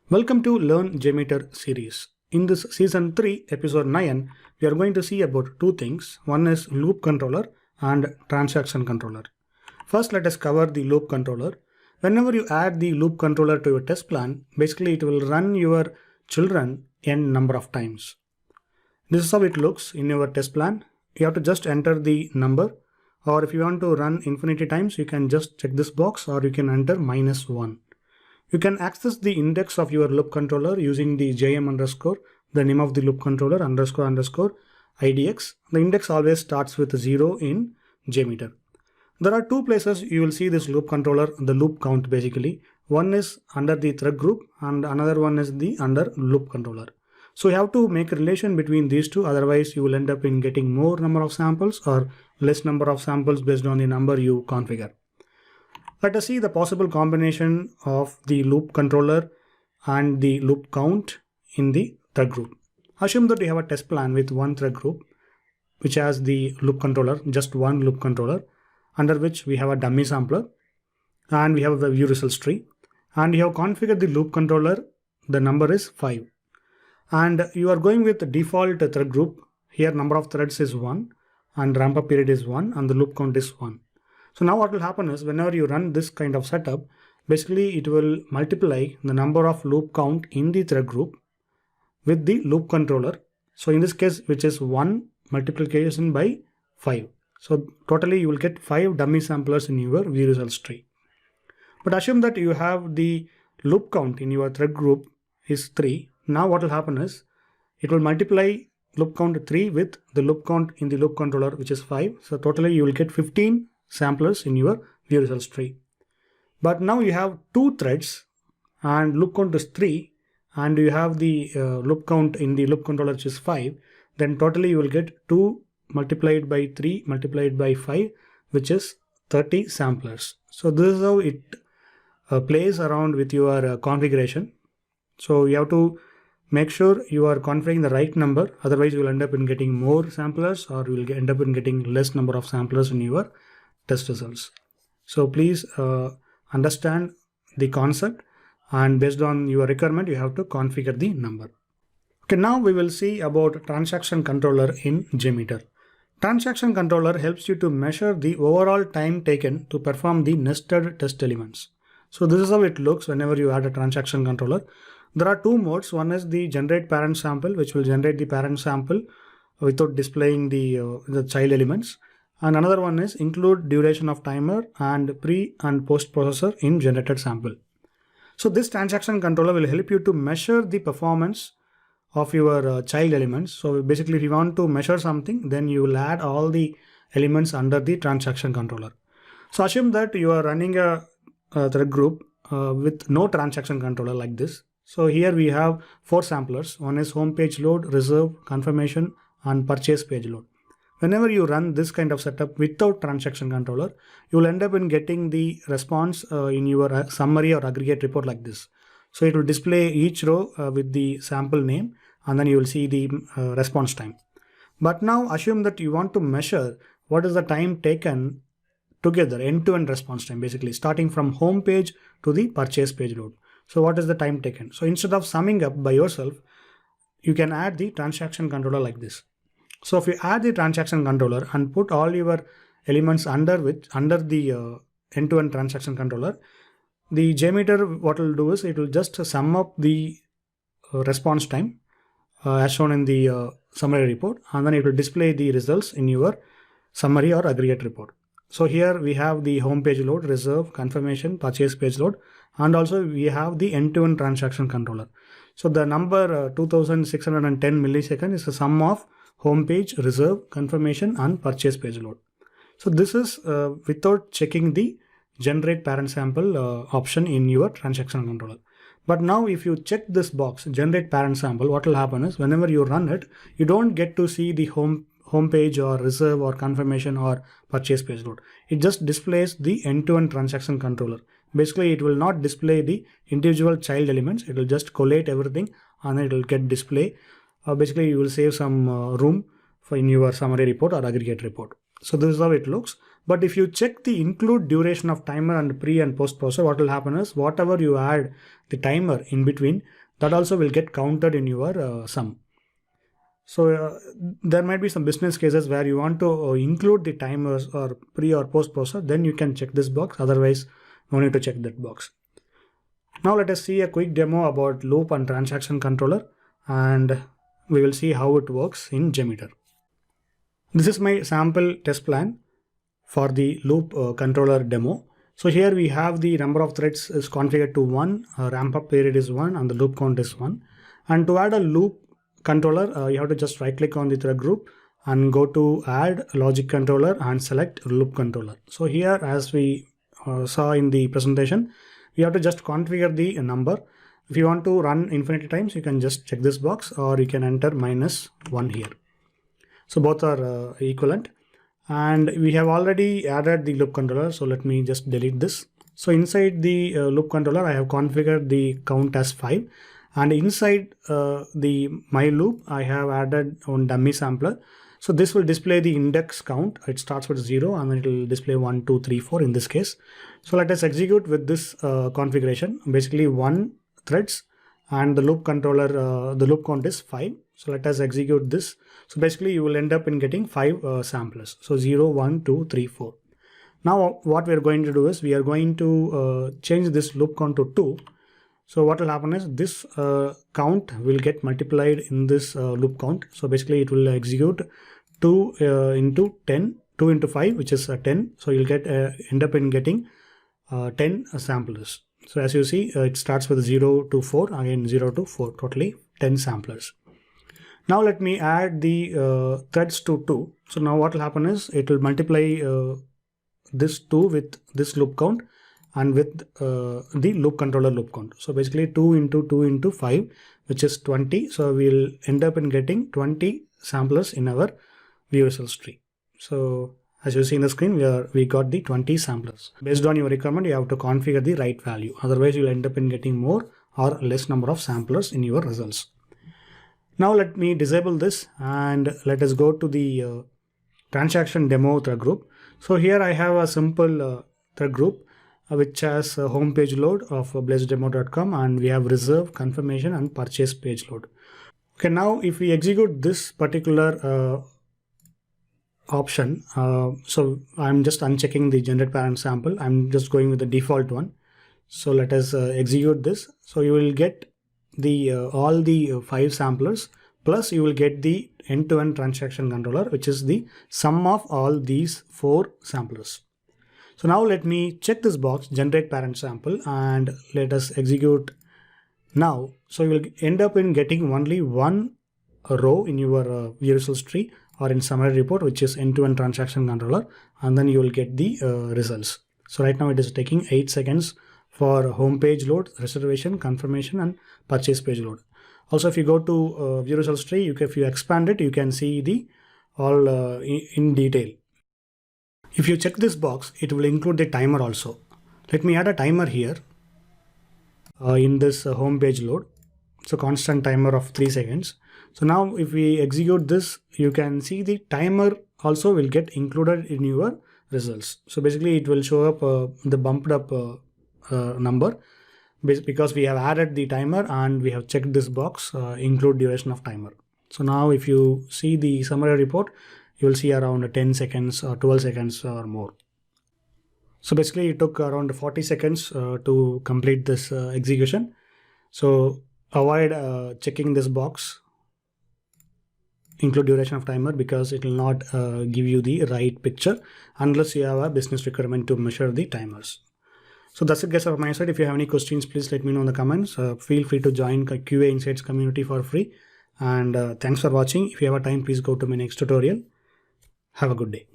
Welcome to Learn JMeter series. In this season 3, episode 9, we are going to see about two things. One is loop controller and transaction controller. First, let us cover the loop controller. Whenever you add the loop controller to your test plan, basically it will run your children n number of times. This is how it looks in your test plan. You have to just enter the number, or if you want to run infinity times, you can just check this box, or you can enter -1. You can access the index of your loop controller using the jm underscore, the name of the loop controller underscore idx. The index always starts with 0 in JMeter. There are two places you will see this loop controller, the loop count basically. One is under the thread group and another one is the under loop controller. So you have to make a relation between these two, otherwise you will end up in getting more number of samples or less number of samples based on the number you configure. Let us see the possible combination of the loop controller and the loop count in the thread group. Assume that you have a test plan with one thread group which has the loop controller, just one loop controller, under which we have a dummy sampler and we have the view results tree, and you have configured the loop controller. The number is 5 and you are going with the default thread group. Here number of threads is 1 and ramp up period is 1 and the loop count is 1. So now what will happen is whenever you run this kind of setup, basically it will multiply the number of loop count in the thread group with the loop controller. So in this case, which is 1 multiplication by 5. So totally you will get 5 dummy samplers in your view results tree. But assume that you have the loop count in your thread group is 3. Now what will happen is it will multiply loop count 3 with the loop count in the loop controller, which is 5. So totally you will get 15 samplers in your view results tree. But now you have 2 threads and loop count is 3 and you have the loop count in the loop controller which is 5. Then totally you will get 2 multiplied by 3 multiplied by 5, which is 30 samplers. So this is how it plays around with your configuration. So you have to make sure you are configuring the right number, otherwise you will end up in getting more samplers or you will end up in getting less number of samplers in your test results. So please understand the concept, and based on your requirement you have to configure the number. Okay, now we will see about transaction controller in JMeter. Transaction controller helps you to measure the overall time taken to perform the nested test elements. So this is how it looks whenever you add a transaction controller. There are two modes. One is the generate parent sample, which will generate the parent sample without displaying the child elements. And another one is include duration of timer and pre and post processor in generated sample. So this transaction controller will help you to measure the performance of your child elements. So basically if you want to measure something, then you will add all the elements under the transaction controller. So assume that you are running a thread group with no transaction controller like this. So here we have 4 samplers. One is home page load, reserve, confirmation and purchase page load. Whenever you run this kind of setup without transaction controller, you will end up in getting the response in your summary or aggregate report like this. So it will display each row with the sample name, and then you will see the response time. But now assume that you want to measure what is the time taken together, end-to-end response time, basically starting from home page to the purchase page load. So what is the time taken? So instead of summing up by yourself, you can add the transaction controller like this. So if you add the transaction controller and put all your elements under the end-to-end transaction controller, the JMeter what will do is it will just sum up the response time as shown in the summary report, and then it will display the results in your summary or aggregate report. So here we have the home page load, reserve, confirmation, purchase page load, and also we have the end-to-end transaction controller. So the number 2610 millisecond is the sum of home page, reserve, confirmation and purchase page load. So this is without checking the generate parent sample option in your transaction controller. But now if you check this box, generate parent sample, what will happen is whenever you run it, you don't get to see the home page or reserve or confirmation or purchase page load. It just displays the end-to-end transaction controller. Basically it will not display the individual child elements. It will just collate everything and it will get display. Basically you will save some room in your summary report or aggregate report. So this is how it looks. But if you check the include duration of timer and pre and post processor, what will happen is whatever you add the timer in between, that also will get counted in your sum. So there might be some business cases where you want to include the timers or pre or post processor, then you can check this box. Otherwise, no need to check that box. Now let us see a quick demo about loop and transaction controller, and we will see how it works in JMeter. This is my sample test plan for the loop controller demo. So here we have the number of threads is configured to 1, ramp up period is 1, and the loop count is 1. And to add a loop controller, you have to just right click on the thread group and go to add logic controller and select loop controller. So here, as we saw in the presentation, you have to just configure the number. If you want to run infinity times, you can just check this box, or you can enter -1 here. So both are equivalent. And we have already added the loop controller. So let me just delete this. So inside the loop controller, I have configured the count as 5. And inside the my loop, I have added one dummy sampler. So this will display the index count. It starts with 0 and then it will display 1, 2, 3, 4 in this case. So let us execute with this configuration. Basically 1 threads and the loop controller, the loop count is 5. So let us execute this. So basically you will end up in getting 5 samplers. So 0, 1, 2, 3, 4. Now what we are going to do is we are going to change this loop count to 2. So what will happen is this count will get multiplied in this loop count. So basically it will execute 2 into 10, 2 into 5, which is 10. So you'll get end up in getting 10 samplers. So as you see, it starts with 0 to 4, again 0 to 4, totally 10 samplers. Now let me add the threads to 2. So now what will happen is it will multiply this 2 with this loop count and with the loop controller loop count. So basically 2 into 2 into 5, which is 20. So we'll end up in getting 20 samplers in our view results tree. So as you see in the screen, we got the 20 samplers. Based on your requirement, you have to configure the right value. Otherwise, you'll end up in getting more or less number of samplers in your results. Now let me disable this and let us go to the transaction demo thread group. So here I have a simple thread group which has a homepage load of blessedemo.com, and we have reserve, confirmation, and purchase page load. Okay, now if we execute this particular option, so I'm just unchecking the generate parent sample. I'm just going with the default one. So let us execute this. So you will get the all the 5 samplers, plus you will get the end-to-end transaction controller, which is the sum of all these 4 samplers. So now let me check this box, generate parent sample, and let us execute now. So you will end up in getting only one row in your view results tree or in summary report, which is end-to-end transaction controller, and then you will get the results. So right now it is taking 8 seconds for home page load, reservation, confirmation, and purchase page load. Also, if you go to view results tree, if you expand it, you can see the all in detail. If you check this box, it will include the timer also. Let me add a timer here in this home page load. So constant timer of 3 seconds. So now if we execute this, you can see the timer also will get included in your results. So basically it will show up the bumped up number because we have added the timer and we have checked this box, include duration of timer. So now if you see the summary report, you will see around 10 seconds or 12 seconds or more. So basically it took around 40 seconds to complete this execution. So avoid checking this box, include duration of timer, because it will not give you the right picture unless you have a business requirement to measure the timers. So that's it guys from my side. If you have any questions, please let me know in the comments. Feel free to join QA Insights community for free. And thanks for watching. If you have a time, please go to my next tutorial. Have a good day.